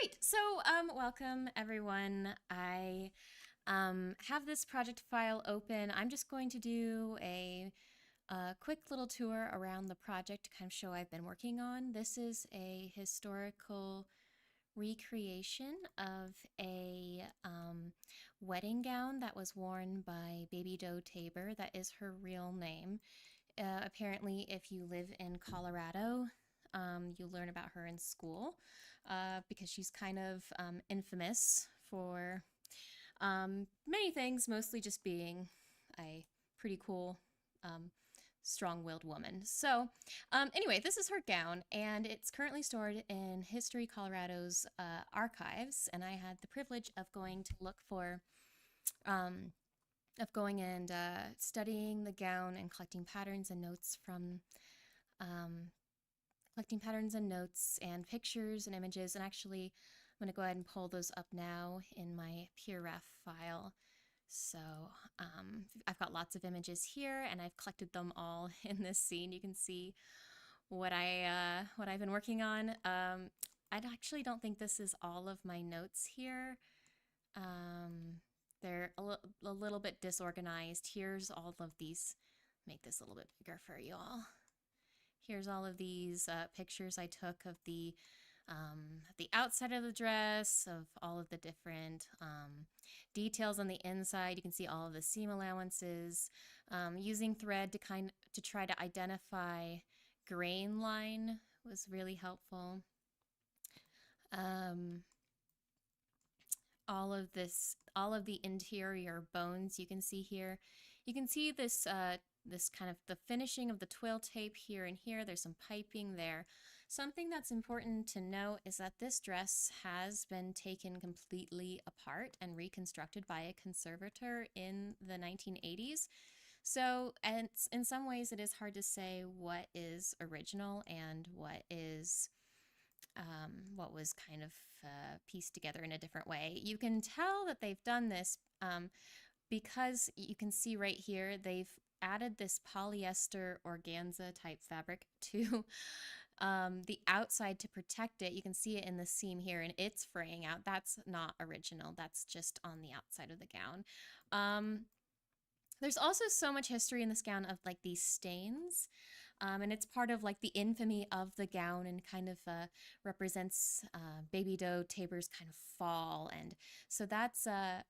Great. So, welcome everyone. I have this project file open. I'm just going to do a quick little tour around the project to kind of show I've been working on. This is a historical recreation of a wedding gown that was worn by Baby Doe Tabor. That is her real name. Apparently, if you live in Colorado, you learn about her in school because she's kind of infamous for many things, mostly just being a pretty cool, strong-willed woman. So anyway, this is her gown, and it's currently stored in History Colorado's archives, and I had the privilege of going to look for going and studying the gown and collecting patterns and notes from and pictures and images. And actually, I'm going to go ahead and pull those up now in my PureRef file. So I've got lots of images here, and I've collected them all in this scene. You can see what I've been working on. I actually don't think this is all of my notes here. They're a little bit disorganized. Here's all of these. Make this a little bit bigger for you all. Here's all of these pictures I took of the outside of the dress, of all of the different details on the inside. You can see all of the seam allowances. Using thread to try to identify grain line was really helpful. All of the interior bones you can see here. You can see this this kind of the finishing of the twill tape here and here. There's some piping there. Something that's important to note is that this dress has been taken completely apart and reconstructed by a conservator in the 1980s. So, and in some ways it is hard to say what is original and what is what was kind of pieced together in a different way. You can tell that they've done this because you can see right here they've added this polyester organza type fabric to the outside to protect it. You can see it in the seam here, and it's fraying out. That's not original. That's just on the outside of the gown. There's also so much history in this gown of like these stains, and it's part of like the infamy of the gown and kind of represents Baby Doe Tabor's kind of fall. And so that's a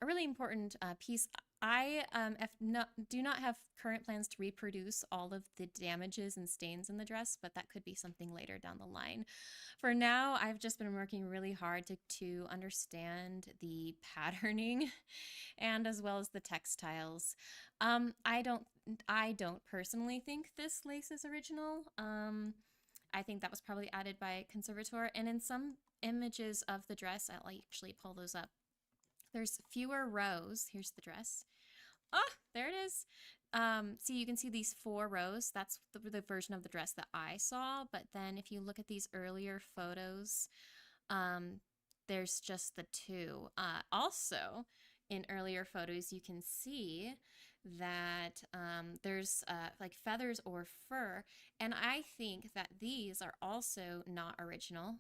really important piece. I do not have current plans to reproduce all of the damages and stains in the dress, but that could be something later down the line. For now, I've just been working really hard to understand the patterning and as well as the textiles. I don't personally think this lace is original. I think that was probably added by a conservator, and in some images of the dress, I'll actually pull those up. There's fewer rows. Here's the dress. Oh, there it is. See, you can see these 4 rows. That's the version of the dress that I saw. But then if you look at these earlier photos, there's just the 2. Also, in earlier photos, you can see that there's like feathers or fur. And I think that these are also not original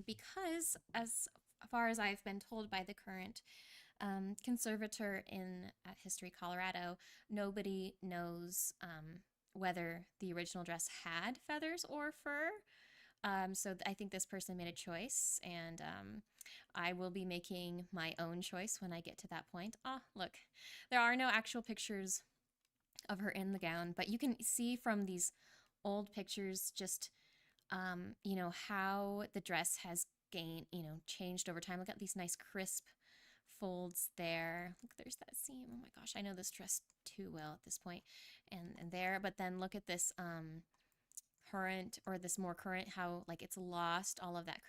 because as far as I've been told by the current conservator in History Colorado, nobody knows whether the original dress had feathers or fur. So I think this person made a choice, and I will be making my own choice when I get to that point. Ah, look, there are no actual pictures of her in the gown, but you can see from these old pictures just, you know, how the dress has changed over time. Look at these nice crisp folds there. Look, there's that seam. Oh my gosh, I know this dress too well at this point. And there, but then look at this current, or this more current, how like it's lost all of that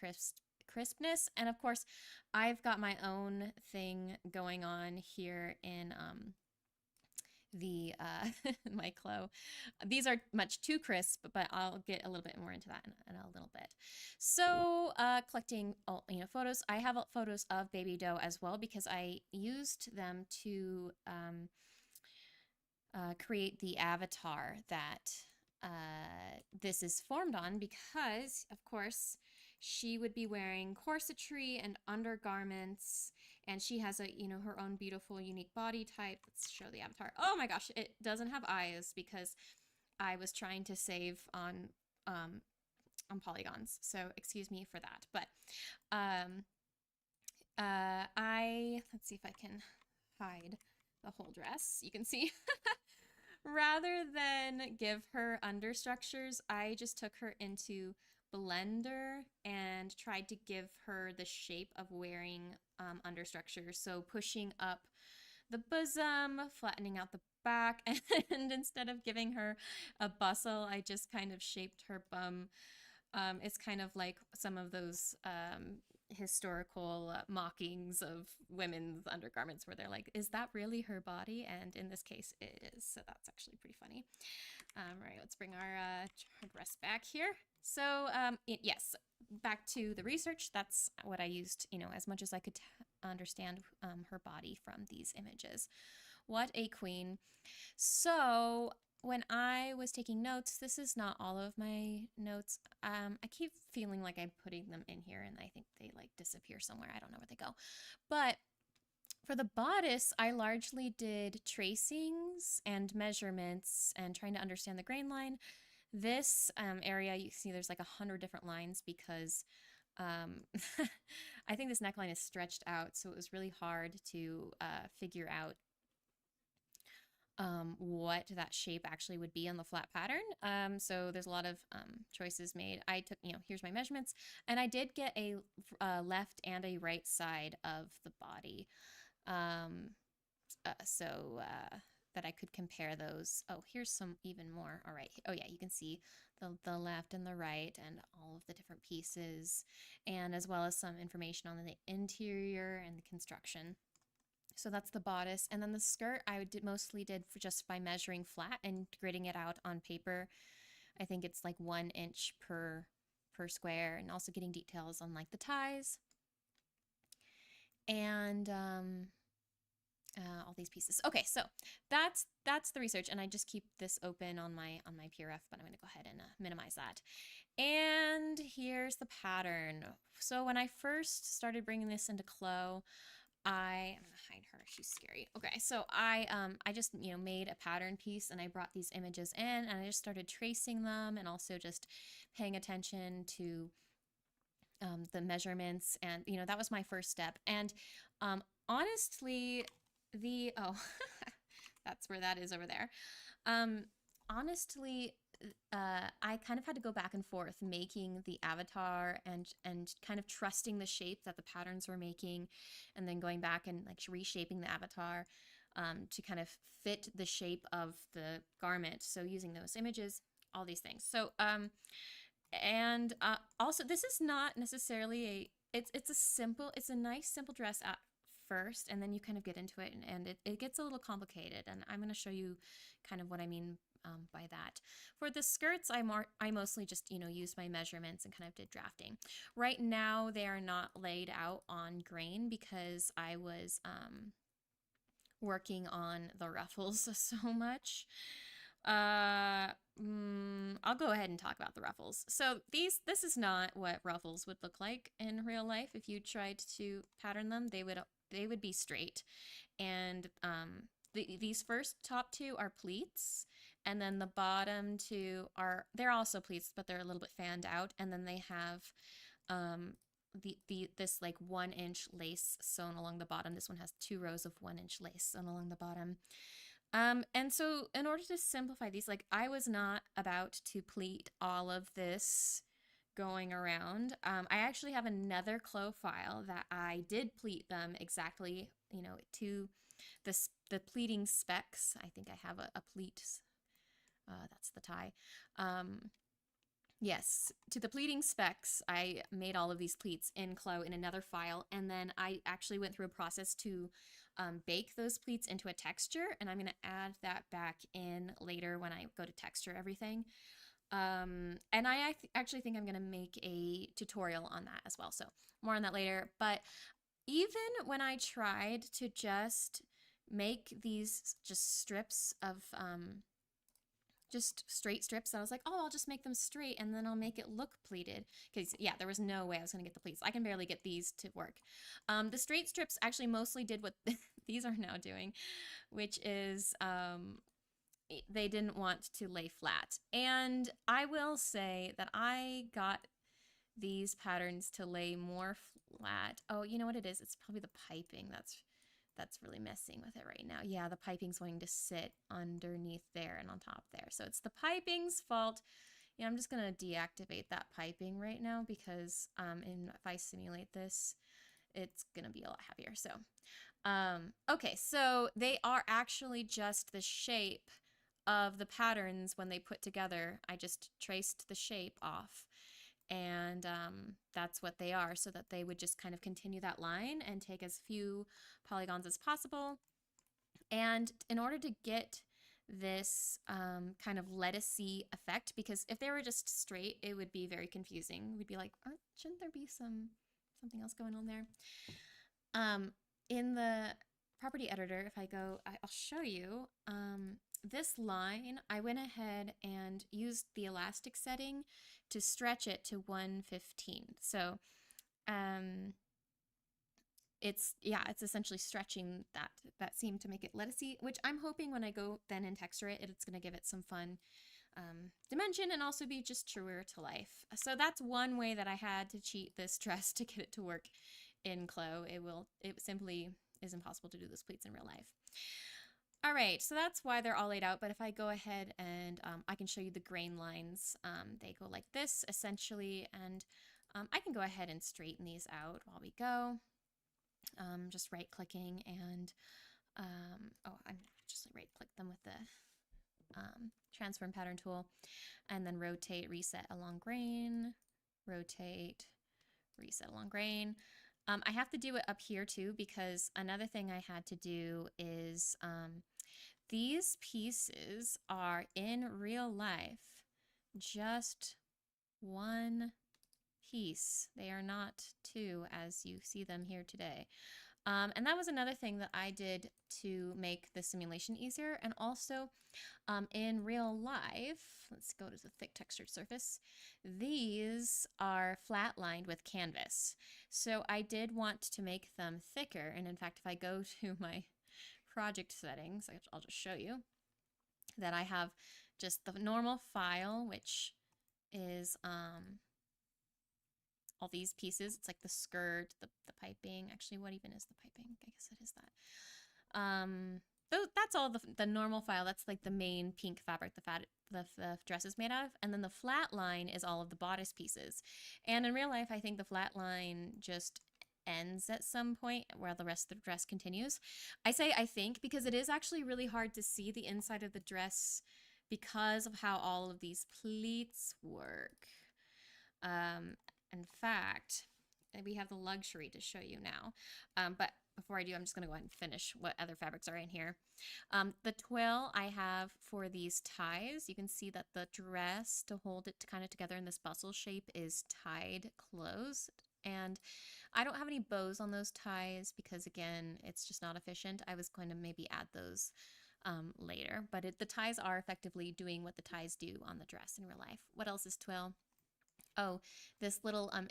crispness. And of course, I've got my own thing going on here in the my CLO. These are much too crisp, but I'll get a little bit more into that in a little bit. So collecting photos. I have photos of Baby Doe as well because I used them to create the avatar that this is formed on, because of course she would be wearing corsetry and undergarments, and she has a, her own beautiful, unique body type. Let's show the avatar. Oh my gosh, it doesn't have eyes because I was trying to save um, polygons. So excuse me for that. But um, let's see if I can hide the whole dress. You can see. Rather than give her understructures, I just took her into Blender and tried to give her the shape of wearing understructure. So pushing up the bosom, flattening out the back, and instead of giving her a bustle, I just kind of shaped her bum. It's kind of like some of those historical mockings of women's undergarments where they're like, is that really her body? And in this case, it is. So that's actually pretty funny. All right, let's bring our dress back here. So yes, back to the research. That's what I used, as much as I could understand her body from these images. What a queen. So when I was taking notes, this is not all of my notes. I keep feeling like I'm putting them in here and I think they like disappear somewhere. I don't know where they go. But for the bodice, I largely did tracings and measurements and trying to understand the grain line. This area, you see there's like 100 different lines because I think this neckline is stretched out, so it was really hard to figure out what that shape actually would be on the flat pattern. So there's a lot of choices made. I took, here's my measurements, and I did get a left and a right side of the body. So that I could compare those. Oh, here's some even more. All right. Oh yeah, you can see the left and the right and all of the different pieces, and as well as some information on the interior and the construction. So that's the bodice. And then the skirt I mostly did just by measuring flat and gridding it out on paper. I think it's like 1 inch per square, and also getting details on like the ties and all these pieces. Okay, so that's the research, and I just keep this open on my PRF, but I'm going to go ahead and minimize that. And here's the pattern. So when I first started bringing this into CLO, I'm gonna hide her. She's scary. Okay, so I just made a pattern piece, and I brought these images in, and I just started tracing them, and also just paying attention to the measurements, and that was my first step. And honestly, that's where that is over there. Honestly, I kind of had to go back and forth making the avatar and kind of trusting the shape that the patterns were making, and then going back and like reshaping the avatar to kind of fit the shape of the garment. So using those images, all these things. So and also this is not necessarily it's a nice simple dress at first, and then you kind of get into it, and it gets a little complicated, and I'm going to show you kind of what I mean by that. For the skirts, I mostly just used my measurements and kind of did drafting. Right now they are not laid out on grain because I was working on the ruffles so much. I'll go ahead and talk about the ruffles. So this is not what ruffles would look like in real life. If you tried to pattern them, they would be straight, and these first top two are pleats, and then the bottom two they're also pleats, but they're a little bit fanned out, and then they have this like 1 inch lace sewn along the bottom. This one has 2 rows of 1 inch lace sewn along the bottom. And so in order to simplify these, like I was not about to pleat all of this going around. I actually have another CLO file that I did pleat them exactly, to the pleating specs. I think I have a pleat, that's the tie. Yes, to the pleating specs, I made all of these pleats in CLO in another file, and then I actually went through a process to bake those pleats into a texture, and I'm going to add that back in later when I go to texture everything. And I actually think I'm going to make a tutorial on that as well, so more on that later. But even when I tried to just make these just strips of just straight strips. I was like, oh, I'll just make them straight and then I'll make it look pleated. Because, yeah, there was no way I was going to get the pleats. I can barely get these to work. The straight strips actually mostly did what these are now doing, which is they didn't want to lay flat. And I will say that I got these patterns to lay more flat. Oh, you know what it is? It's probably the piping that's really messing with it right now. Yeah, the piping's wanting to sit underneath there and on top there. So it's the piping's fault. Yeah, I'm just gonna deactivate that piping right now because if I simulate this, it's gonna be a lot heavier. So okay, so they are actually just the shape of the patterns when they put together. I just traced the shape off, and that's what they are, so that they would just kind of continue that line and take as few polygons as possible. And in order to get this kind of lettucey effect, because if they were just straight, it would be very confusing. We'd be like, shouldn't there be something else going on there? In the property editor, if I go, I'll show you this line. I went ahead and used the elastic setting to stretch it to 115. So it's essentially stretching that seam to make it lettucey, which I'm hoping when I go then and texture it, it's going to give it some fun dimension and also be just truer to life. So that's one way that I had to cheat this dress to get it to work in CLO. It simply is impossible to do those pleats in real life. All right, so that's why they're all laid out. But if I go ahead and I can show you the grain lines, they go like this essentially, and I can go ahead and straighten these out while we go. Just right clicking and I'm just right click them with the transform pattern tool, and then rotate, reset along grain, rotate, reset along grain. I have to do it up here too, because another thing I had to do is these pieces are in real life just one piece. They are not two as you see them here today. And that was another thing that I did to make the simulation easier. And also in real life, let's go to the thick textured surface. These are flat lined with canvas. So I did want to make them thicker. And in fact, if I go to my project settings, I'll just show you that I have just the normal file, which is all these pieces. It's like the skirt, the piping. Actually, what even is the piping? I guess it is that. That's all the normal file. That's like the main pink fabric the dress is made out of. And then the flat line is all of the bodice pieces. And in real life, I think the flat line just ends at some point where the rest of the dress continues. I say I think because it is actually really hard to see the inside of the dress because of how all of these pleats work. In fact, we have the luxury to show you now. But before I do, I'm just going to go ahead and finish what other fabrics are in here. The twill I have for these ties, you can see that the dress, to hold it kind of together in this bustle shape, is tied closed. And I don't have any bows on those ties because, again, it's just not efficient. I was going to maybe add those later. But the ties are effectively doing what the ties do on the dress in real life. What else is twill? Oh, this little I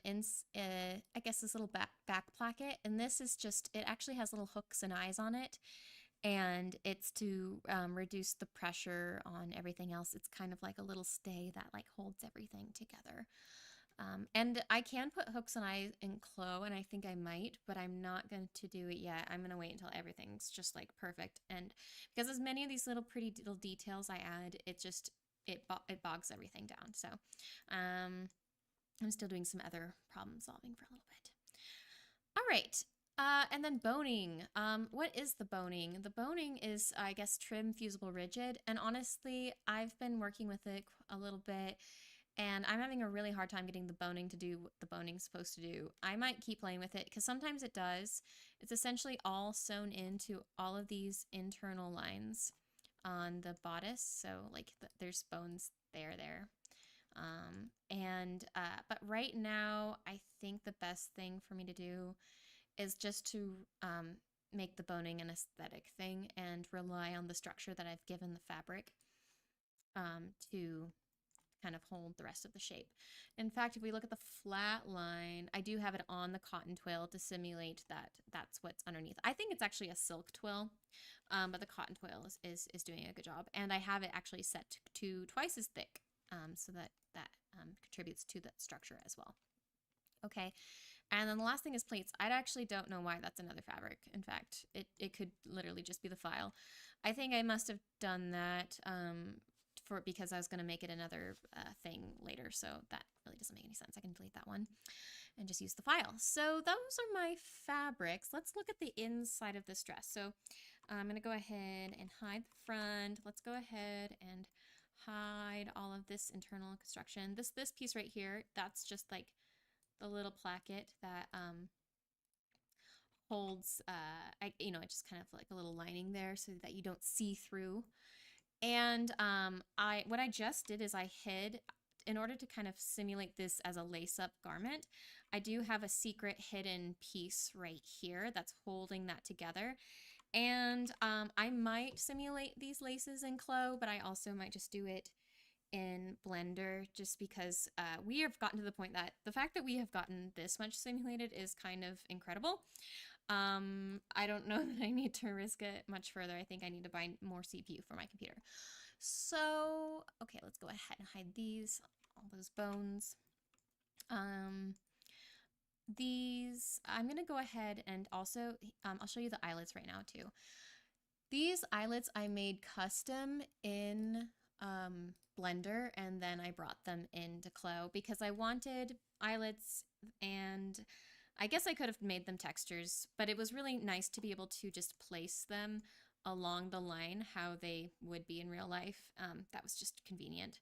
guess this little back placket, and this is just, it actually has little hooks and eyes on it, and it's to reduce the pressure on everything else. It's kind of like a little stay that like holds everything together. And I can put hooks and eyes in CLO, and I think I might, but I'm not going to do it yet. I'm going to wait until everything's just like perfect, and because as many of these little pretty little details I add, it bogs everything down. So I'm still doing some other problem solving for a little bit. All right. And then boning. What is the boning? The boning is, I guess, trim, fusible, rigid. And honestly, I've been working with it a little bit, and I'm having a really hard time getting the boning to do what the boning's supposed to do. I might keep playing with it because sometimes it does. It's essentially all sewn into all of these internal lines on the bodice. So like there's bones there. But right now, I think the best thing for me to do is just to make the boning an aesthetic thing and rely on the structure that I've given the fabric. to kind of hold the rest of the shape. In fact, if we look at the flat line, I do have it on the cotton twill to simulate that that's what's underneath. I think it's actually a silk twill, but the cotton twill is doing a good job. And I have it actually set to twice as thick, so that contributes to the structure as well. Okay, and then the last thing is pleats. I actually don't know why that's another fabric. In fact, it could literally just be the file. I think I must have done that because I was going to make it another thing later, so that really doesn't make any sense. I can delete that one and just use the file. So those are my fabrics. Let's look at the inside of this dress. So I'm going to go ahead and hide the front. Let's go ahead and hide all of this internal construction. This piece right here, that's just like the little placket that holds, it's just kind of like a little lining there so that you don't see through. And what I just did is I hid, in order to kind of simulate this as a lace-up garment, I do have a secret hidden piece right here that's holding that together. And I might simulate these laces in CLO, but I also might just do it in Blender, just because we have gotten to the point that the fact that we have gotten this much simulated is kind of incredible. I don't know that I need to risk it much further. I think I need to buy more CPU for my computer. So, okay, let's go ahead and hide these, all those bones. These, I'm gonna go ahead and also, I'll show you the eyelets right now too. These eyelets I made custom in Blender, and then I brought them into CLO because I wanted eyelets, and I guess I could have made them textures, but it was really nice to be able to just place them along the line how they would be in real life. That was just convenient.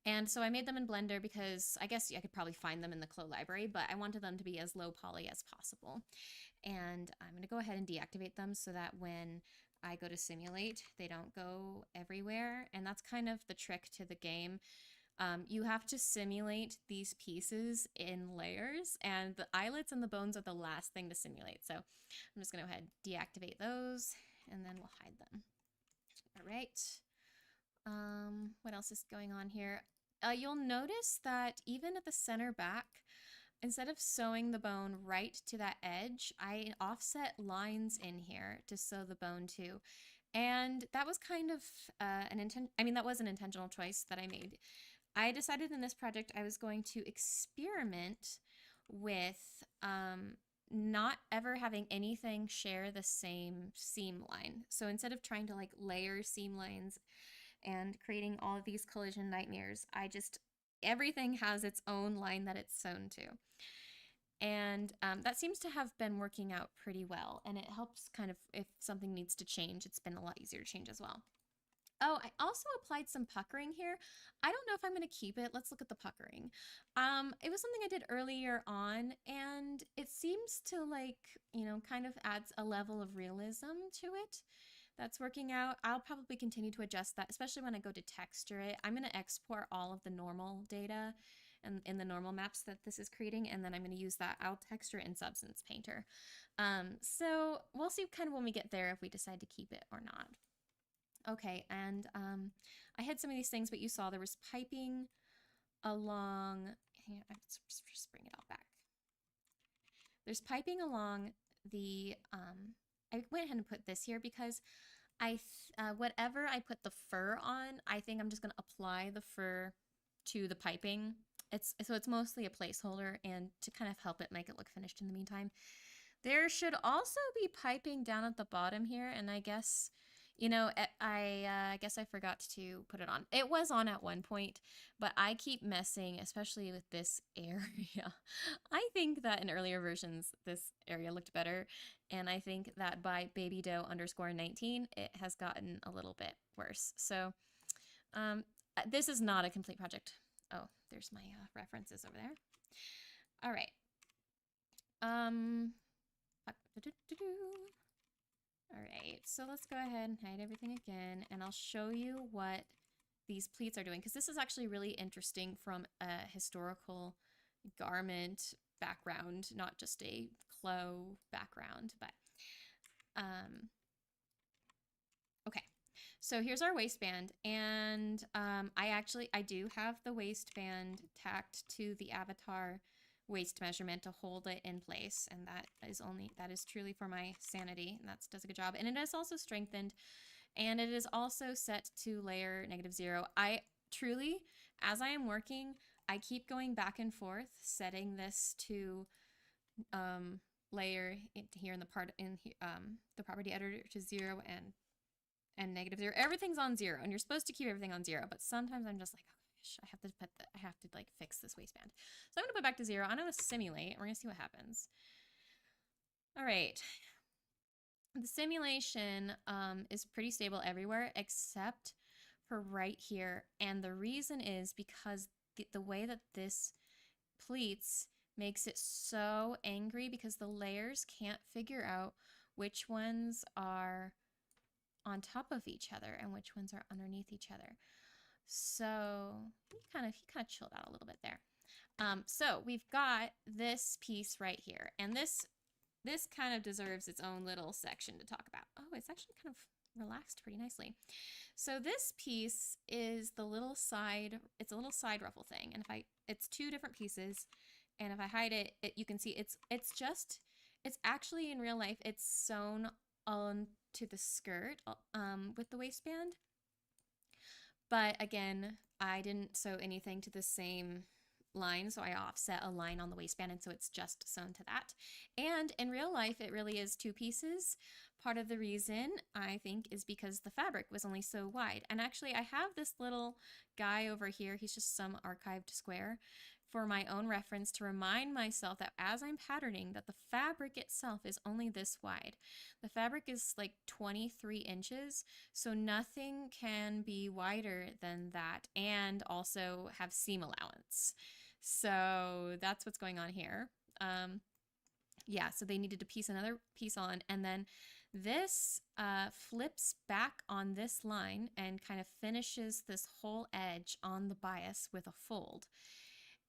And so I made them in Blender because I guess I could probably find them in the CLO library, but I wanted them to be as low poly as possible. And I'm going to go ahead and deactivate them so that when I go to simulate, they don't go everywhere. And that's kind of the trick to the game. You have to simulate these pieces in layers, and the eyelets and the bones are the last thing to simulate. So I'm just going to go ahead and deactivate those, and then we'll hide them. All right. What else is going on here? You'll notice that even at the center back, instead of sewing the bone right to that edge, I offset lines in here to sew the bone to. And that was kind of that was an intentional choice that I made. I decided in this project I was going to experiment with not ever having anything share the same seam line. So instead of trying to like layer seam lines and creating all of these collision nightmares, everything has its own line that it's sewn to. And that seems to have been working out pretty well, and it helps kind of, if something needs to change, it's been a lot easier to change as well. Oh, I also applied some puckering here. I don't know if I'm going to keep it. Let's look at the puckering. It was something I did earlier on, and it seems to kind of adds a level of realism to it. That's working out. I'll probably continue to adjust that, especially when I go to texture it. I'm going to export all of the normal data and in the normal maps that this is creating, and then I'm going to use that. I'll texture it in Substance Painter. So we'll see kind of when we get there if we decide to keep it or not. Okay, and I had some of these things, but you saw there was piping along, let's just bring it all back. There's piping along the, I went ahead and put this here because whatever I put the fur on, I think I'm just gonna apply the fur to the piping. So it's mostly a placeholder, and to kind of help it make it look finished in the meantime. There should also be piping down at the bottom here, and I guess, I guess I forgot to put it on. It was on at one point, but I keep messing, especially with this area. I think that in earlier versions, this area looked better, and I think that by Baby Doe _19, it has gotten a little bit worse. So this is not a complete project. Oh, there's my references over there. All right. All right, so let's go ahead and hide everything again, and I'll show you what these pleats are doing, because this is actually really interesting from a historical garment background, not just a CLO background, but okay. So here's our waistband, and I do have the waistband tacked to the avatar waist measurement to hold it in place, and that is truly for my sanity, and that does a good job. And it is also strengthened, and it is also set to layer -0. I truly, as I am working, I keep going back and forth, setting this to layer here in the the property editor to 0 and -0. Everything's on 0, and you're supposed to keep everything on 0, but sometimes I'm just like, oh gosh, I have to like fix this waistband. So I'm gonna put back to 0. I'm gonna simulate. We're gonna see what happens. All right. The simulation is pretty stable everywhere except for right here, and the reason is because the way that this pleats makes it so angry because the layers can't figure out which ones are on top of each other and which ones are underneath each other. So he kind of chilled out a little bit there. So we've got this piece right here, and this kind of deserves its own little section to talk about. Oh, it's actually kind of relaxed pretty nicely. So this piece is the little side, it's a little side ruffle thing, and it's 2 different pieces, and if I hide it, you can see it's actually in real life, it's sewn onto the skirt with the waistband. But again, I didn't sew anything to the same line, so I offset a line on the waistband, and so it's just sewn to that. And in real life, it really is 2 pieces. Part of the reason, I think, is because the fabric was only so wide. And actually, I have this little guy over here. He's just some archived square for my own reference to remind myself that as I'm patterning, that the fabric itself is only this wide. The fabric is like 23 inches, so nothing can be wider than that and also have seam allowance. So that's what's going on here. Yeah, so they needed to piece another piece on, and then this flips back on this line and kind of finishes this whole edge on the bias with a fold.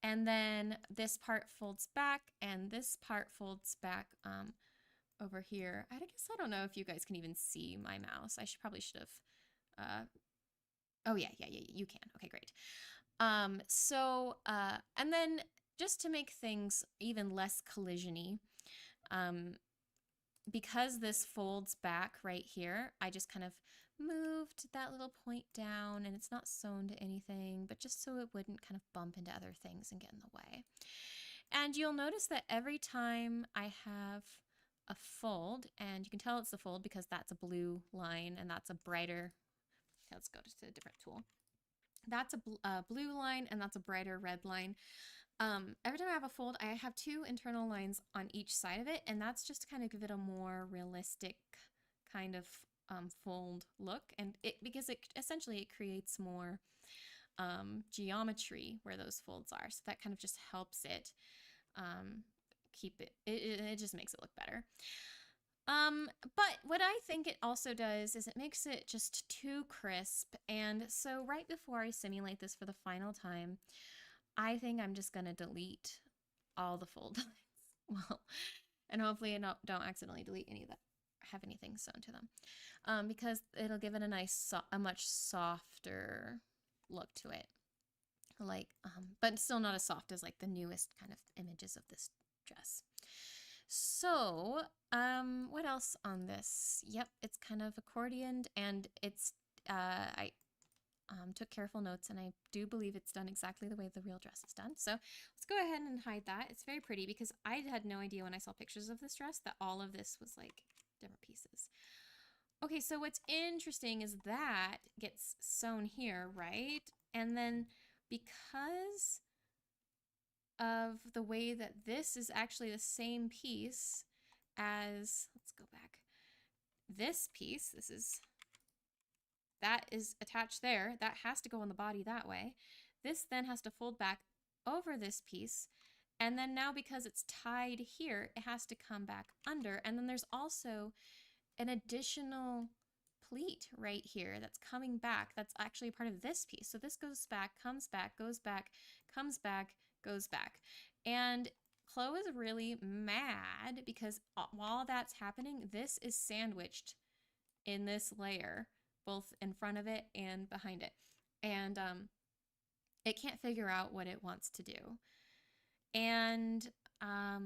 And then this part folds back, and this part folds back over here. I guess I don't know if you guys can even see my mouse. I probably should have. Oh yeah, you can. Okay, great. And then just to make things even less collision-y, because this folds back right here, I just kind of moved that little point down, and it's not sewn to anything, but just so it wouldn't kind of bump into other things and get in the way. And you'll notice that every time I have a fold, and you can tell it's the fold because that's a blue line and that's a brighter, let's go to a different tool. That's a blue line and that's a brighter red line. Every time I have a fold, I have 2 internal lines on each side of it, and that's just to kind of give it a more realistic kind of fold look, and because it essentially creates more geometry where those folds are, so that kind of just helps it keep it just makes it look better. But what I think it also does is it makes it just too crisp, and so right before I simulate this for the final time, I think I'm just gonna delete all the fold lines. Well, and hopefully I don't accidentally delete any that have anything sewn to them, because it'll give it a much softer look to it. Like, but still not as soft as like the newest kind of images of this dress. So, what else on this? Yep, it's kind of accordioned, and it's I took careful notes, and I do believe it's done exactly the way the real dress is done. So let's go ahead and hide that. It's very pretty because I had no idea when I saw pictures of this dress that all of this was like different pieces. Okay, so what's interesting is that gets sewn here, right? And then because of the way that this is actually the same piece as, let's go back, this piece, that is attached there, that has to go on the body that way. This then has to fold back over this piece, and then now because it's tied here, it has to come back under, and then there's also an additional pleat right here that's coming back that's actually part of this piece. So this goes back, comes back, goes back, comes back, goes back. And Chloe is really mad because while that's happening, this is sandwiched in this layer both in front of it and behind it. And it can't figure out what it wants to do. And I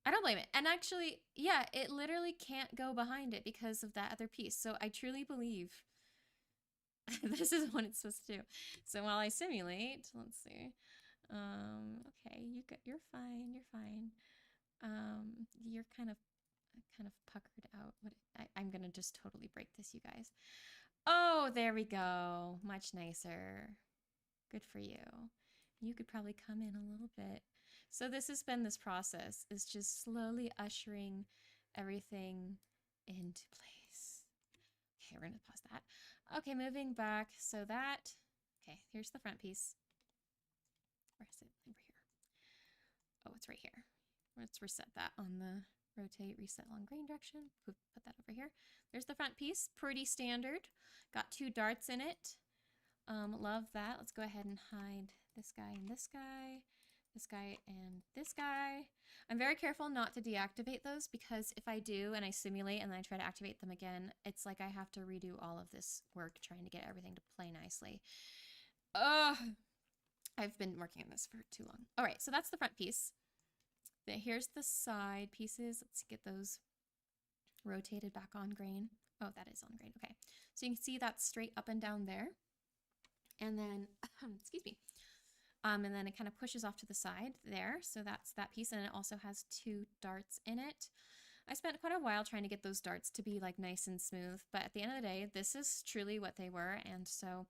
don't blame it. And actually, yeah, it literally can't go behind it because of that other piece. So I truly believe this is what it's supposed to do. So while I simulate, let's see. Okay, you're fine. You're fine. You're kind of puckered out. I'm gonna just totally break this, you guys. Oh, there we go. Much nicer. Good for you. You could probably come in a little bit. So this has been this process, is just slowly ushering everything into place. Okay, we're gonna pause that. Okay, moving back. So that, okay, here's the front piece. Where is it? Over here. Oh, it's right here. Let's reset that on the rotate, reset long grain direction. Put that over here. There's the front piece, pretty standard. Got 2 darts in it. Love that. Let's go ahead and hide this guy and this guy, this guy and this guy. I'm very careful not to deactivate those because if I do and I simulate and then I try to activate them again, it's like I have to redo all of this work trying to get everything to play nicely. I've been working on this for too long. All right, so that's the front piece. Here's the side pieces. Let's get those rotated back on grain. Oh, that is on grain. Okay, so you can see that straight up and down there. And then, excuse me, and then it kind of pushes off to the side there. So that's that piece, and it also has 2 darts in it. I spent quite a while trying to get those darts to be like nice and smooth, but at the end of the day, this is truly what they were, and so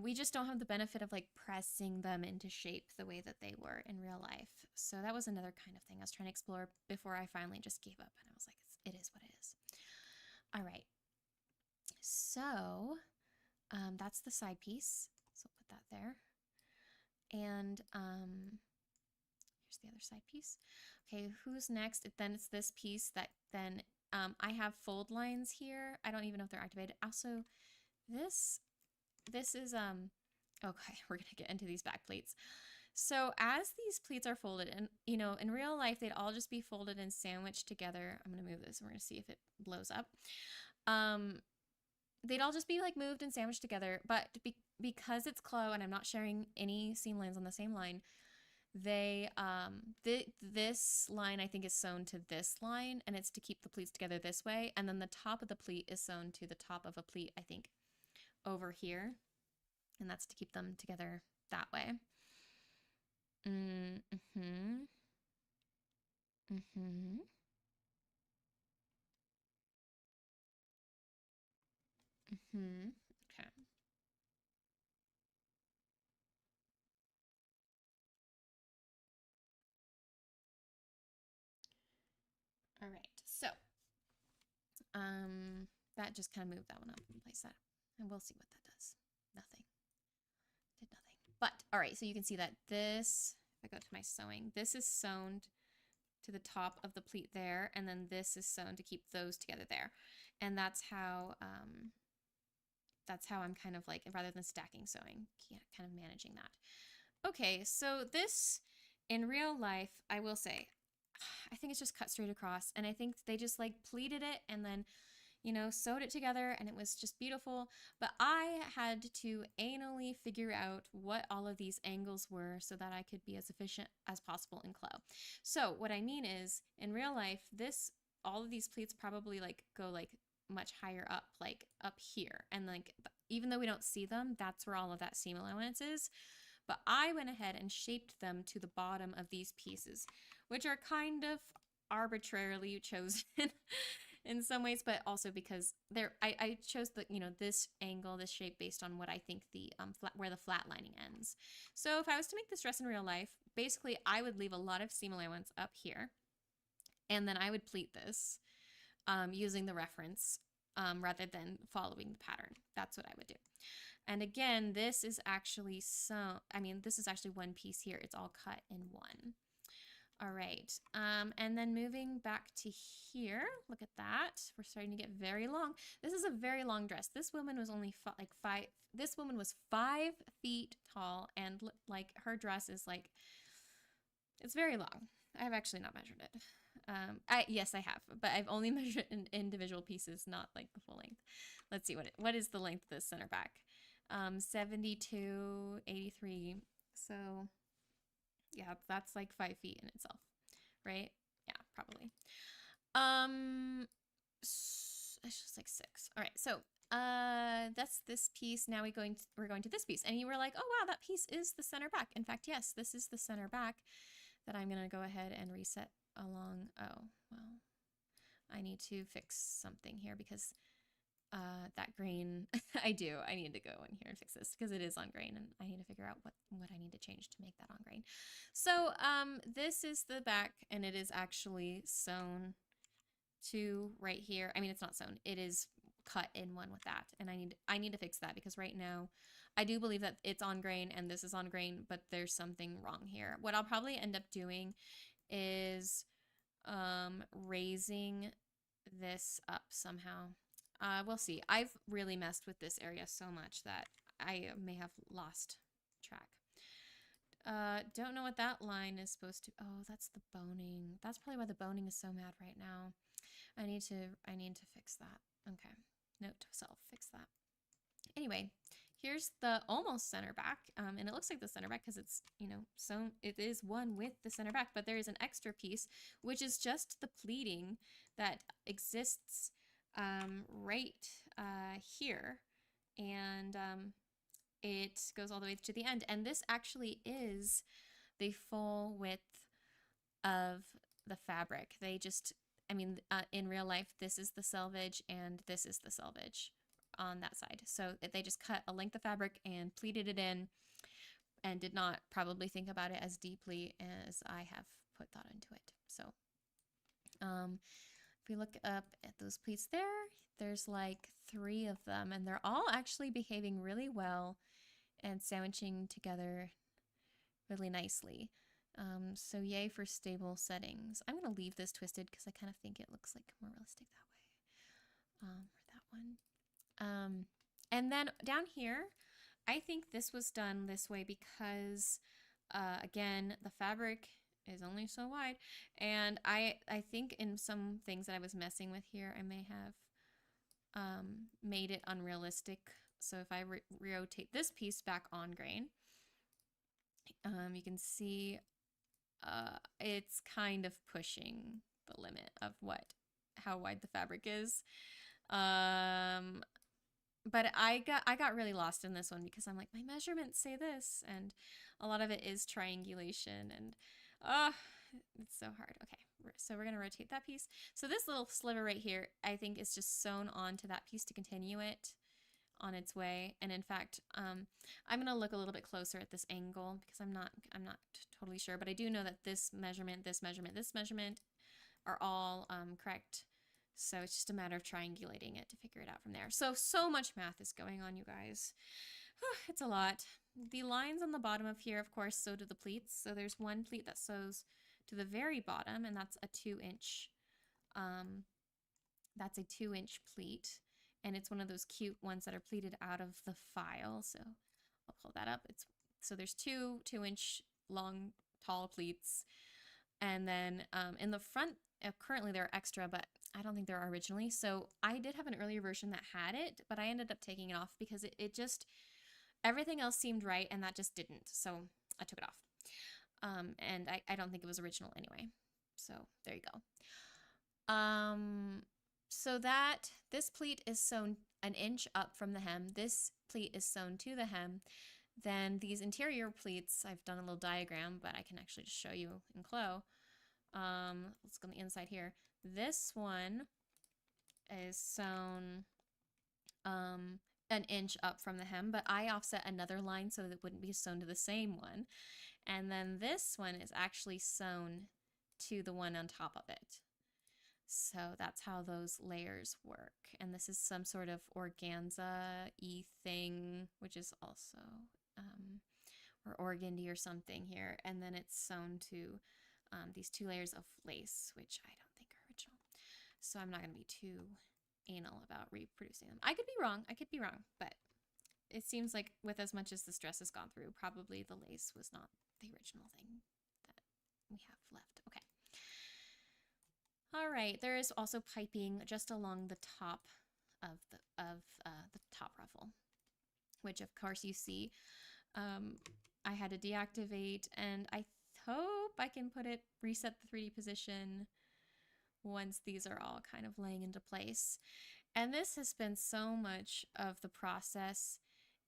we just don't have the benefit of like pressing them into shape the way that they were in real life. So that was another kind of thing I was trying to explore before I finally just gave up, and I was like, it is what it is. All right, so that's the side piece. So I'll put that there. And here's the other side piece. Okay, who's next? Then it's this piece that then I have fold lines here. I don't even know if they're activated. Also, this is okay, we're gonna get into these back pleats. So as these pleats are folded, and you know, in real life they'd all just be folded and sandwiched together. I'm gonna move this and we're gonna see if it blows up. They'd all just be like moved and sandwiched together, but because it's CLO and I'm not sharing any seam lines on the same line, they this line I think is sewn to this line, and it's to keep the pleats together this way, and then the top of the pleat is sewn to the top of a pleat I think over here, and that's to keep them together that way. Okay. All right, so that just kind of moved that one up and placed that, and we'll see what that does. Nothing. Did nothing. But all right, so you can see that this, if I go to my sewing, this is sewn to the top of the pleat there, and then this is sewn to keep those together there, and that's how I'm kind of like, rather than stacking sewing, kind of managing that. Okay, so this in real life, I will say, I think it's just cut straight across, and I think they just like pleated it and then, you know, sewed it together, and it was just beautiful. But I had to anally figure out what all of these angles were so that I could be as efficient as possible in CLO. So what I mean is, in real life, all of these pleats probably like go like much higher up, like up here, and like even though we don't see them, that's where all of that seam allowance is. But I went ahead and shaped them to the bottom of these pieces, which are kind of arbitrarily chosen in some ways, but also because I chose the, you know, this angle, this shape based on what I think the where the flat lining ends. So if I was to make this dress in real life, basically I would leave a lot of seam allowance up here, and then I would pleat this using the reference rather than following the pattern. That's what I would do. And again, this is actually this is actually one piece here. It's all cut in one. All right, and then moving back to here, look at that. We're starting to get very long. This is a very long dress. This woman was only this woman was 5 feet tall, and like her dress is like, it's very long. I've actually not measured it. Yes, I have, but I've only measured in individual pieces, not like the full length. Let's see what is the length of the center back. 72, 83. So yeah, that's like 5 feet in itself, right? Yeah, probably. It's just like 6. All right, so that's this piece. Now we're going to this piece, and you were like, oh wow, that piece is the center back. In fact, yes, this is the center back that I'm gonna go ahead and reset along. Oh well, I need to fix something here because that grain I need to go in here and fix this because it is on grain, and I need to figure out what I need to change to make that on grain. So this is the back, and it is actually sewn to right here. I mean, it's not sewn, it is cut in one with that, and I need to fix that because right now I do believe that it's on grain and this is on grain, but there's something wrong here. What I'll probably end up doing is raising this up somehow. We'll see. I've really messed with this area so much that I may have lost track. Don't know what that line is supposed to. Oh, that's the boning. That's probably why the boning is so mad right now. I need to fix that. Okay. Note to self, fix that. Anyway, here's the almost center back, and it looks like the center back because it's, you know, sewn. It is one with the center back, but there is an extra piece, which is just the pleating that exists right here, and it goes all the way to the end. And this actually is the full width of the fabric. They just, I mean, in real life, this is the selvage and this is the selvage on that side. So they just cut a length of fabric and pleated it in and did not probably think about it as deeply as I have put thought into it. So if we look up at those pleats there, there's like 3 of them, and they're all actually behaving really well and sandwiching together really nicely. So yay for stable settings. I'm going to leave this twisted because I kind of think it looks like more realistic that way. Or that one. And then down here, I think this was done this way because, again, the fabric is only so wide. And I think in some things that I was messing with here, I may have made it unrealistic. So if I rotate this piece back on grain, you can see it's kind of pushing the limit of how wide the fabric is. But I got really lost in this one because I'm like, my measurements say this, and a lot of it is triangulation, and it's so hard. Okay, so we're gonna rotate that piece. So this little sliver right here, I think, is just sewn onto that piece to continue it on its way. And in fact, I'm gonna look a little bit closer at this angle because I'm not totally sure, but I do know that this measurement, this measurement, this measurement are all correct. So it's just a matter of triangulating it to figure it out from there. So much math is going on, you guys. It's a lot. The lines on the bottom of here, of course, so do the pleats. So there's one pleat that sews to the very bottom, and that's a 2-inch. That's a 2-inch pleat, and it's one of those cute ones that are pleated out of the file. So I'll pull that up. So there's 2-inch long, tall pleats, and then in the front, currently they're extra, but I don't think they're originally. So I did have an earlier version that had it, but I ended up taking it off because it just, everything else seemed right and that just didn't. So I took it off. And I don't think it was original anyway. So there you go. So this pleat is sewn 1 inch up from the hem. This pleat is sewn to the hem. Then these interior pleats, I've done a little diagram, but I can actually just show you in CLO. Let's go on the inside here. This one is sewn 1 inch up from the hem, but I offset another line so that it wouldn't be sewn to the same one. And then this one is actually sewn to the one on top of it. So that's how those layers work. And this is some sort of organza-y thing, which is also, or organdy or something here. And then it's sewn to these 2 layers of lace, which I don't think are original. So I'm not going to be too anal about reproducing them. I could be wrong, but it seems like with as much as this dress has gone through, probably the lace was not the original thing that we have left. Okay. All right, there is also piping just along the top of the top ruffle, which of course you see. Um, I had to deactivate, and I hope I can reset the 3D position once these are all kind of laying into place. And this has been so much of the process,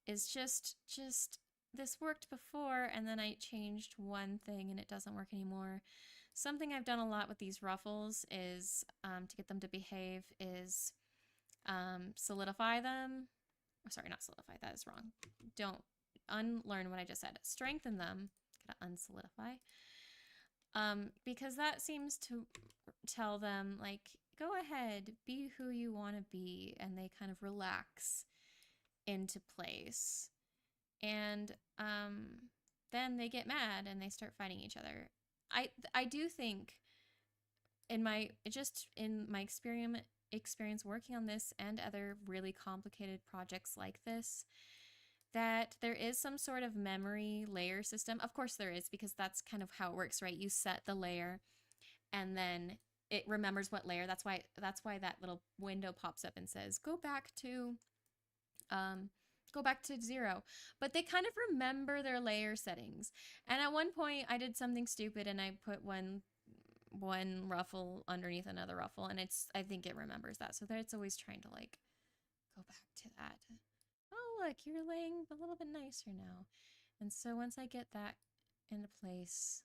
is just this worked before and then I changed one thing and it doesn't work anymore. Something I've done a lot with these ruffles is to get them to behave is solidify them. Oh, sorry, not solidify, that is wrong. Don't unlearn what I just said. Strengthen them. Gotta unsolidify. Because that seems to tell them, like, go ahead, be who you want to be, and they kind of relax into place. And then they get mad and they start fighting each other. I do think in my experience working on this and other really complicated projects like this, that there is some sort of memory layer system. Of course there is, because that's kind of how it works, right? You set the layer and then it remembers what layer. That's why that little window pops up and says go back to 0. But they kind of remember their layer settings. And at one point I did something stupid and I put one ruffle underneath another ruffle, and I think it remembers that. So it's always trying to like go back to that. Oh, look, you're laying a little bit nicer now. And so once I get that into place,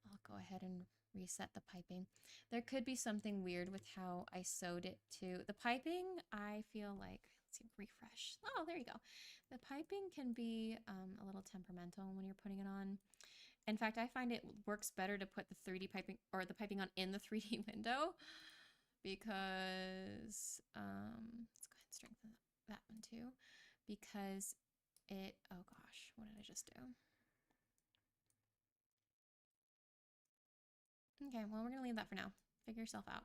I'll go ahead and reset the piping. There could be something weird with how I sewed it too. The piping, I feel like, let's see, refresh. Oh, there you go. The piping can be a little temperamental when you're putting it on. In fact, I find it works better to put the 3D piping or the piping on in the 3D window, because let's go ahead and strengthen that one too, because oh gosh, what did I just do? Okay, well, we're gonna leave that for now. Figure yourself out.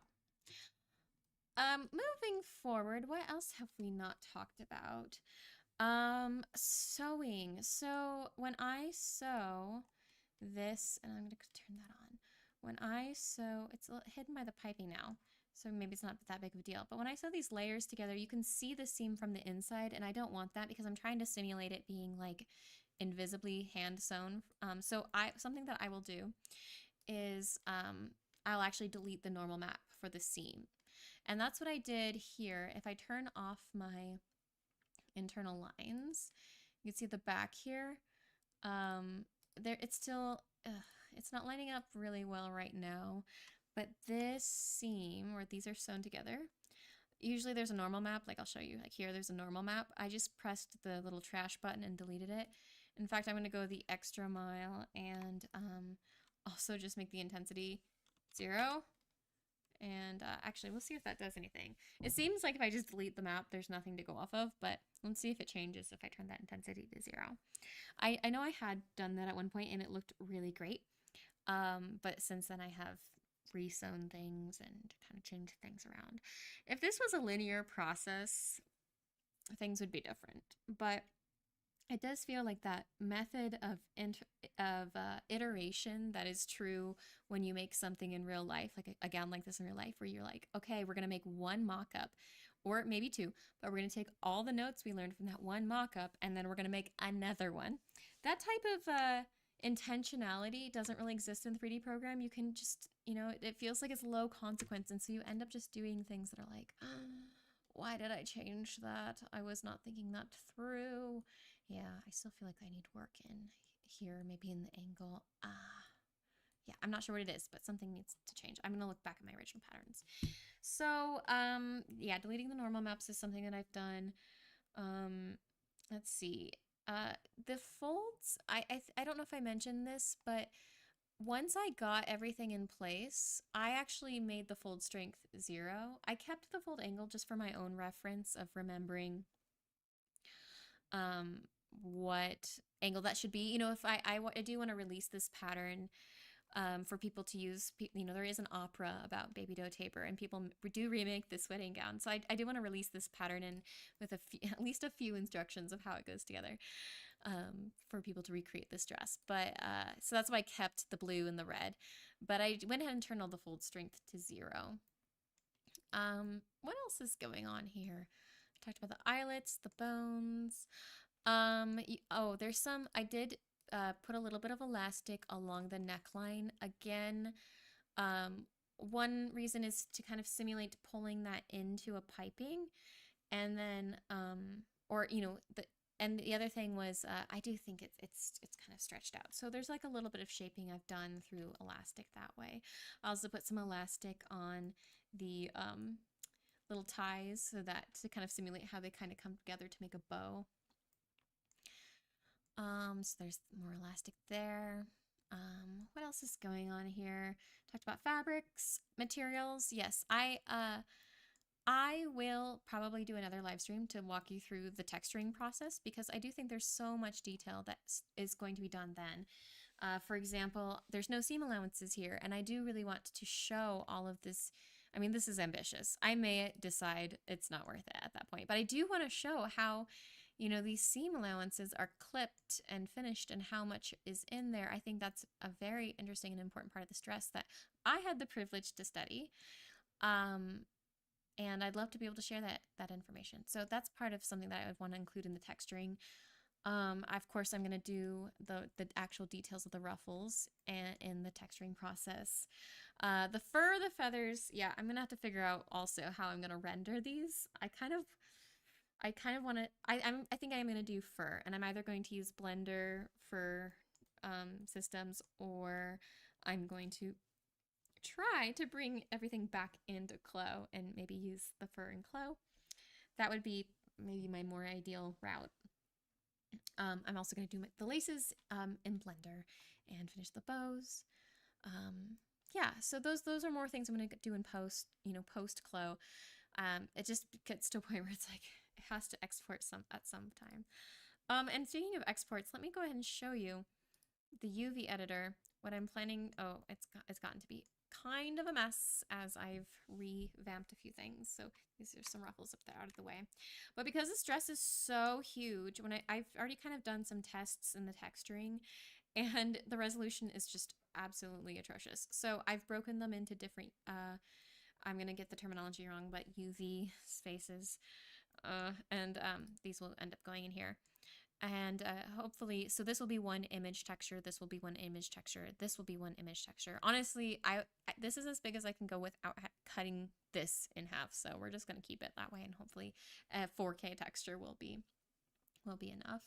Moving forward, what else have we not talked about? Sewing. So when I sew this, and I'm gonna turn that on. When I sew, it's hidden by the piping now, so maybe it's not that big of a deal. But when I sew these layers together, you can see the seam from the inside, and I don't want that because I'm trying to simulate it being like invisibly hand sewn. So something that I will do is I'll actually delete the normal map for the seam. And that's what I did here. If I turn off my internal lines, you can see the back here. It's still, it's not lining up really well right now, but this seam where these are sewn together, usually there's a normal map. Like I'll show you, like here, there's a normal map. I just pressed the little trash button and deleted it. In fact, I'm going to go the extra mile and also just make the intensity 0. And actually, we'll see if that does anything. It seems like if I just delete the map, there's nothing to go off of, but let's see if it changes if I turn that intensity to 0. I know I had done that at one point and it looked really great, but since then I have resewn things and kind of changed things around. If this was a linear process, things would be different, but it does feel like that method of iteration that is true when you make something in real life, like a gown like this in real life, where you're like, okay, we're going to make one mock-up, or maybe 2, but we're going to take all the notes we learned from that one mock-up, and then we're going to make another one. That type of intentionality doesn't really exist in the 3D program. You can just, it feels like it's low consequence, and so you end up just doing things that are like, why did I change that? I was not thinking that through. Yeah, I still feel like I need work in here, maybe in the angle. Yeah, I'm not sure what it is, but something needs to change. I'm gonna look back at my original patterns. So, yeah, deleting the normal maps is something that I've done. Let's see. The folds, I don't know if I mentioned this, but once I got everything in place, I actually made the fold strength 0. I kept the fold angle just for my own reference of remembering what angle that should be. If I do want to release this pattern for people to use, there is an opera about Baby Doe Tabor, and people do remake this wedding gown. So I do want to release this pattern in with at least a few instructions of how it goes together for people to recreate this dress. But so that's why I kept the blue and the red. But I went ahead and turned all the fold strength to 0. What else is going on here? I talked about the eyelets, the bones. Oh, there's some, I did put a little bit of elastic along the neckline. Again, one reason is to kind of simulate pulling that into a piping. And then, or, you know, and the other thing was, I do think it's kind of stretched out. So there's like a little bit of shaping I've done through elastic that way. I also put some elastic on the little ties so that to kind of simulate how they kind of come together to make a bow. So there's more elastic there. What else is going on here? Talked about fabrics, materials. Yes, I will probably do another live stream to walk you through the texturing process because I do think there's so much detail that is going to be done then. For example, there's no seam allowances here, and I do really want to show all of this. I mean, this is ambitious. I may decide it's not worth it at that point, but I do want to show how, you know, these seam allowances are clipped and finished and how much is in there. I think that's a very interesting and important part of this dress that I had the privilege to study. And I'd love to be able to share that information. So that's part of something that I would want to include in the texturing. Of course, I'm going to do the actual details of the ruffles and in the texturing process. The fur, the feathers, yeah, I'm going to have to figure out also how I'm going to render these. I kind of want to, I think I'm going to do fur, and I'm either going to use Blender for systems, or I'm going to try to bring everything back into CLO and maybe use the fur in CLO. That would be maybe my more ideal route. I'm also going to do the laces in Blender and finish the bows. Yeah, so those are more things I'm going to do in post, you know, post CLO. It just gets to a point where it's like it has to export at some time. And speaking of exports, let me go ahead and show you the UV editor. What I'm planning, oh, it's gotten to be kind of a mess as I've revamped a few things. So these are some ruffles up there out of the way. But because this dress is so huge, when I've already kind of done some tests in the texturing, and the resolution is just absolutely atrocious. So I've broken them into different, I'm going to get the terminology wrong, but UV spaces. And these will end up going in here. And hopefully, so this will be one image texture, this will be one image texture, this will be one image texture. Honestly, this is as big as I can go without cutting this in half, so we're just going to keep it that way, and hopefully a 4K texture will be enough.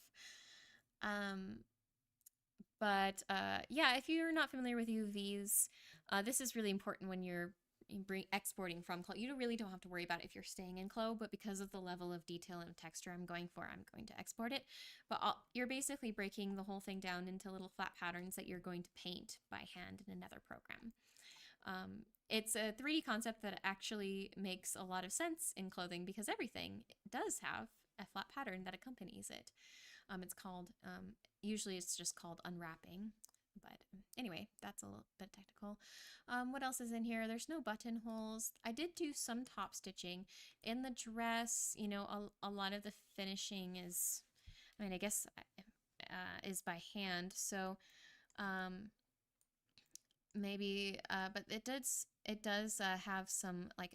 But yeah, if you're not familiar with UVs, this is really important when you're exporting from CLO. You really don't have to worry about it if you're staying in CLO, but because of the level of detail and texture I'm going for, I'm going to export it. But you're basically breaking the whole thing down into little flat patterns that you're going to paint by hand in another program. It's a 3D concept that actually makes a lot of sense in clothing because everything does have a flat pattern that accompanies it. It's called, usually it's just called unwrapping. But anyway, that's a little bit technical. What else is in here? There's no buttonholes. I did do some top stitching. In the dress, you know, a lot of the finishing is, I mean, I guess is by hand. So maybe, but it does have some, like,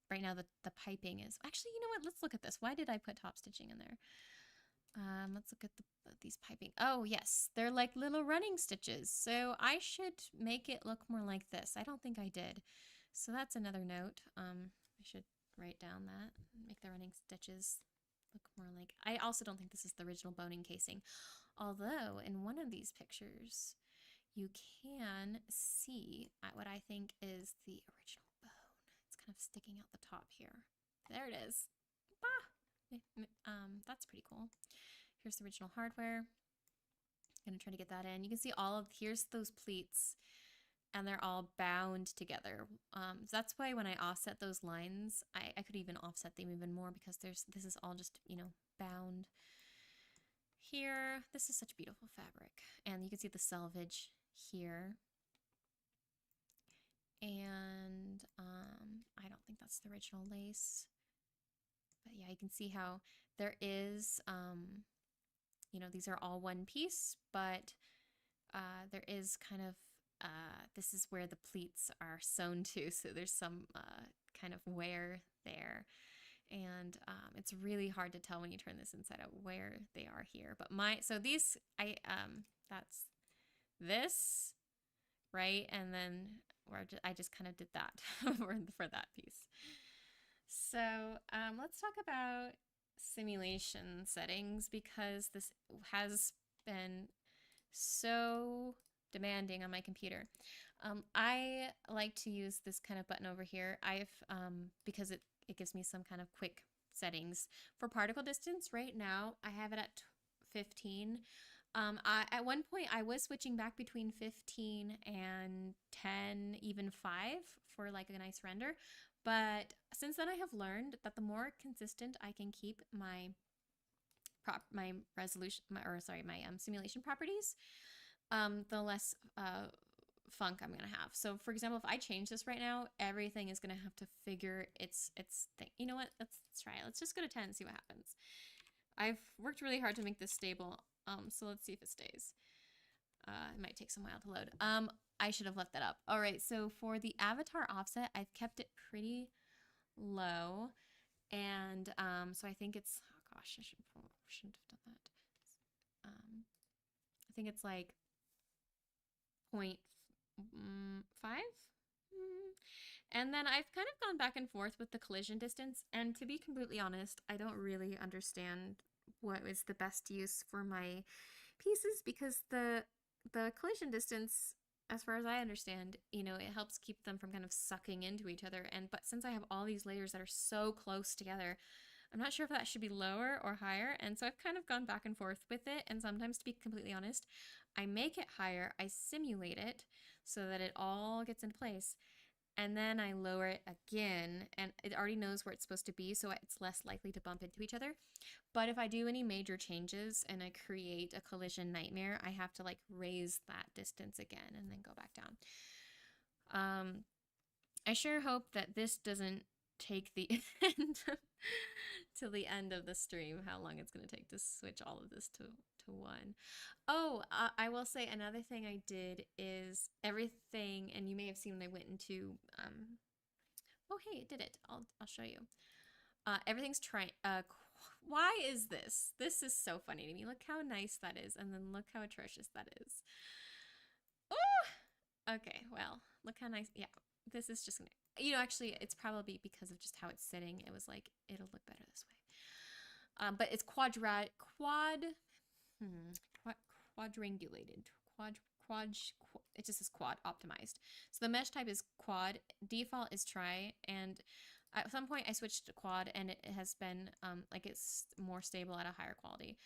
right now the piping is, actually, you know what? Let's look at this. Why did I put top stitching in there? Let's look at these piping. Oh, yes, they're like little running stitches. So I should make it look more like this. I don't think I did. So that's another note. I should write down that, make the running stitches look more like, I also don't think this is the original boning casing. Although in one of these pictures, you can see what I think is the original bone. It's kind of sticking out the top here. There it is. That's pretty cool. Here's the original hardware. I'm gonna try to get that in. You can see here's those pleats, and they're all bound together. So that's why when I offset those lines, I could even offset them even more because this is all just, you know, bound here. This is such beautiful fabric, and you can see the selvage here. And I don't think that's the original lace. But yeah, you can see how there is, you know, these are all one piece, but there is kind of this is where the pleats are sewn to, so there's some kind of wear there. And it's really hard to tell when you turn this inside out where they are here. But so these, that's this, right? And then I just kind of did that for that piece. So let's talk about simulation settings, because this has been so demanding on my computer. I like to use this kind of button over here. Because it gives me some kind of quick settings. For particle distance, right now I have it at 15. At one point I was switching back between 15 and 10, even 5 for like a nice render. But since then I have learned that the more consistent I can keep my resolution, my simulation properties, the less funk I'm gonna have. So for example, if I change this right now, everything is gonna have to figure its thing. You know what? Let's try it. Let's just go to 10 and see what happens. I've worked really hard to make this stable. So let's see if it stays. It might take some while to load. I should have left that up. All right, so for the avatar offset, I've kept it pretty low. And so I think it's, oh gosh, I shouldn't have done that. I think it's like 0.5. And then I've kind of gone back and forth with the collision distance. And to be completely honest, I don't really understand what is the best use for my pieces, because the collision distance, as far as I understand, you know, it helps keep them from kind of sucking into each other. But since I have all these layers that are so close together, I'm not sure if that should be lower or higher. And so I've kind of gone back and forth with it. And sometimes, to be completely honest, I make it higher, I simulate it so that it all gets into place, and then I lower it again, and it already knows where it's supposed to be, so it's less likely to bump into each other. But if I do any major changes and I create a collision nightmare, I have to like raise that distance again and then go back down. I sure hope that this doesn't take the end till the end of the stream, how long it's going to take to switch all of this to one. Oh, I will say another thing I did is everything, and you may have seen when I went into, oh, hey, it did it. I'll show you. Everything's why is this? This is so funny to me. Look how nice that is, and then look how atrocious that is. Oh, okay, well, look how nice. Yeah, this is just gonna, you know, actually, it's probably because of just how it's sitting. It was like, it'll look better this way. But it's quadrangulated. It just says quad optimized. So the mesh type is quad. Default is tri, and at some point I switched to quad, and it has been like it's more stable at a higher quality.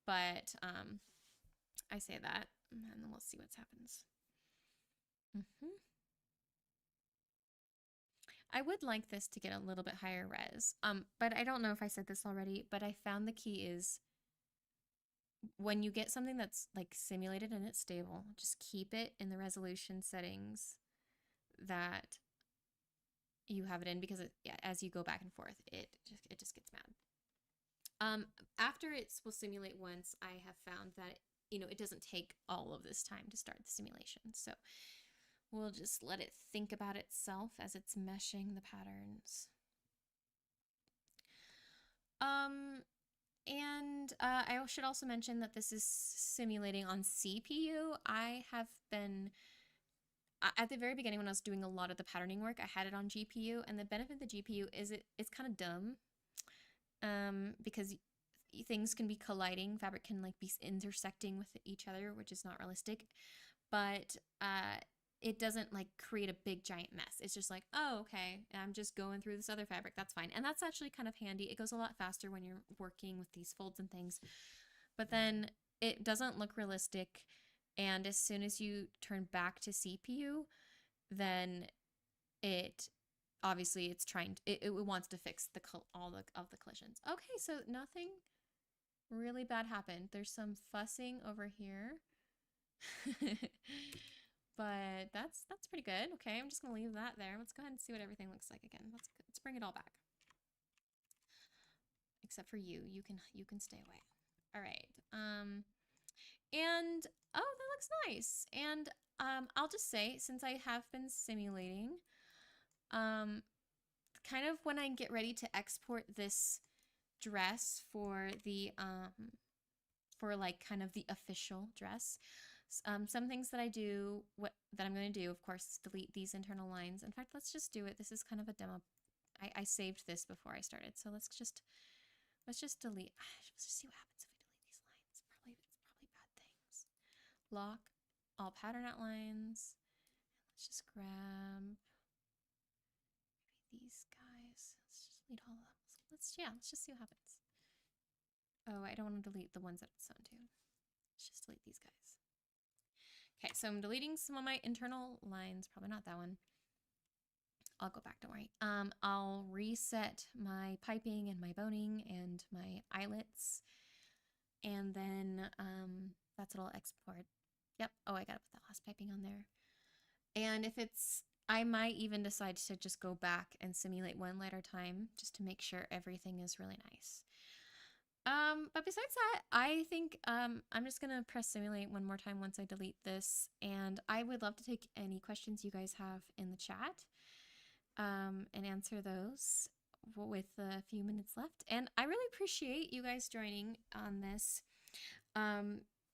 But I say that, and then we'll see what happens. I would like this to get a little bit higher res, but I don't know if I said this already, but I found the key is when you get something that's like simulated and it's stable, just keep it in the resolution settings that you have it in, because as you go back and forth, it just gets mad. After it will simulate once, I have found that, you know, it doesn't take all of this time to start the simulation. So we'll just let it think about itself as it's meshing the patterns. And I should also mention that this is simulating on CPU. I have been, at the very beginning when I was doing a lot of the patterning work, I had it on GPU, and the benefit of the GPU is it's kind of dumb, because things can be colliding, fabric can like be intersecting with each other, which is not realistic, but it doesn't like create a big giant mess. It's just like, oh, okay, I'm just going through this other fabric, that's fine. And that's actually kind of handy. It goes a lot faster when you're working with these folds and things, but then it doesn't look realistic. And as soon as you turn back to CPU, then it obviously it's trying to, it wants to fix all of the collisions. Okay, so nothing really bad happened. There's some fussing over here. But that's pretty good. Okay, I'm just gonna leave that there. Let's go ahead and see what everything looks like again. Let's bring it all back. Except for you. You can stay away. All right. And oh, that looks nice. And I'll just say, since I have been simulating, kind of when I get ready to export this dress for the for like kind of the official dress, some things that I do, that I'm going to do, of course, delete these internal lines. In fact, let's just do it. This is kind of a demo. I saved this before I started, so let's just delete. Let's just see what happens if we delete these lines. It's probably bad things. Lock all pattern outlines. Let's just grab maybe these guys. Let's just delete all of them. Let's just see what happens. Oh, I don't want to delete the ones that it's sewn to. Let's just delete these guys. Okay, so I'm deleting some of my internal lines. Probably not that one. I'll go back, don't worry. I'll reset my piping and my boning and my eyelets. And then that's what I'll export. Yep. Oh, I gotta put that last piping on there. And if it's, I might even decide to just go back and simulate one light at a time just to make sure everything is really nice. But besides that, I think I'm just gonna press simulate one more time once I delete this, and I would love to take any questions you guys have in the chat and answer those with a few minutes left. And I really appreciate you guys joining on this.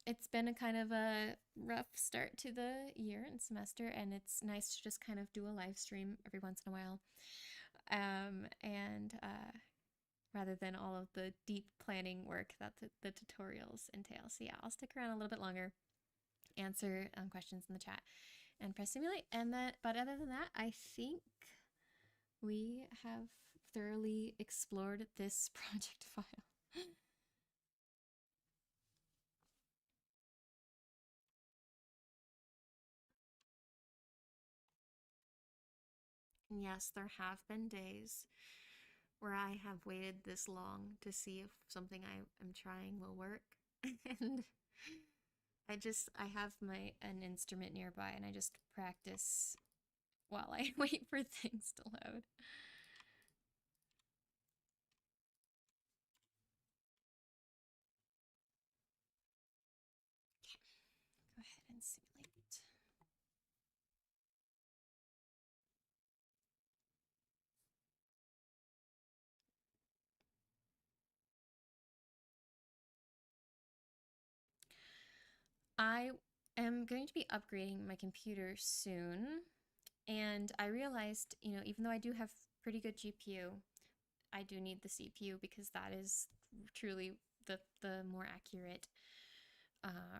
It's been a kind of a rough start to the year and semester, and it's nice to just kind of do a live stream every once in a while. Rather than all of the deep planning work that the tutorials entail. So yeah, I'll stick around a little bit longer, answer questions in the chat, and press simulate. But other than that, I think we have thoroughly explored this project file. Yes, there have been days where I have waited this long to see if something I am trying will work. And I have an instrument nearby, and I just practice while I wait for things to load. Okay, go ahead and simulate. I am going to be upgrading my computer soon, and I realized, even though I do have pretty good GPU, I do need the CPU because that is truly the more accurate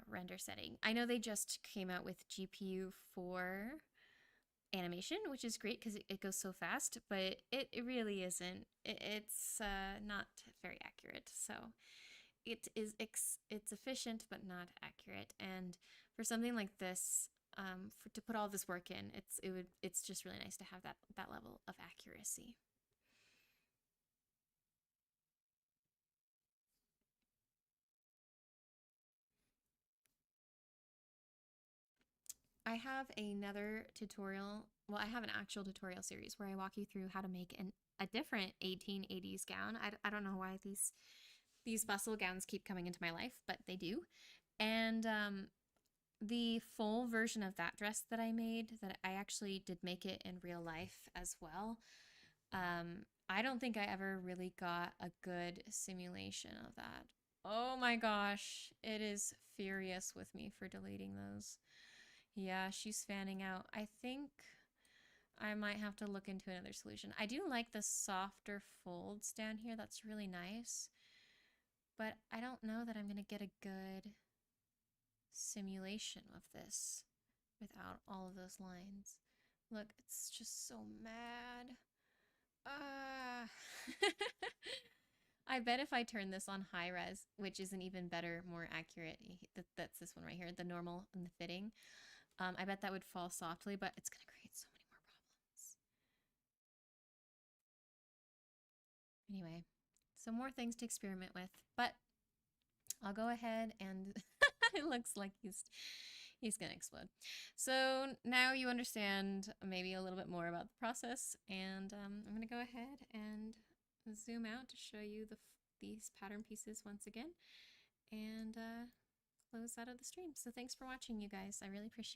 render setting. I know they just came out with GPU for animation, which is great because it goes so fast, but it really isn't. It's not very accurate. So it's efficient but not accurate. And for something like this, to put all this work in, it's just really nice to have that level of accuracy. I have another tutorial. Well, I have an actual tutorial series where I walk you through how to make a different 1880s gown. I don't know why these bustle gowns keep coming into my life, but they do. And the full version of that dress that I made, that I actually did make it in real life as well. I don't think I ever really got a good simulation of that. Oh my gosh, it is furious with me for deleting those. Yeah, she's fanning out. I think I might have to look into another solution. I do like the softer folds down here. That's really nice. But I don't know that I'm going to get a good simulation of this without all of those lines. Look, it's just so mad. Ah. I bet if I turn this on high res, which is an even better, more accurate, that's this one right here, the normal and the fitting, I bet that would fall softly, but it's going to create so many more problems. Anyway, so more things to experiment with, but I'll go ahead and it looks like he's going to explode. So now you understand maybe a little bit more about the process, and I'm going to go ahead and zoom out to show you these pattern pieces once again, and close out of the stream. So thanks for watching, you guys. I really appreciate it.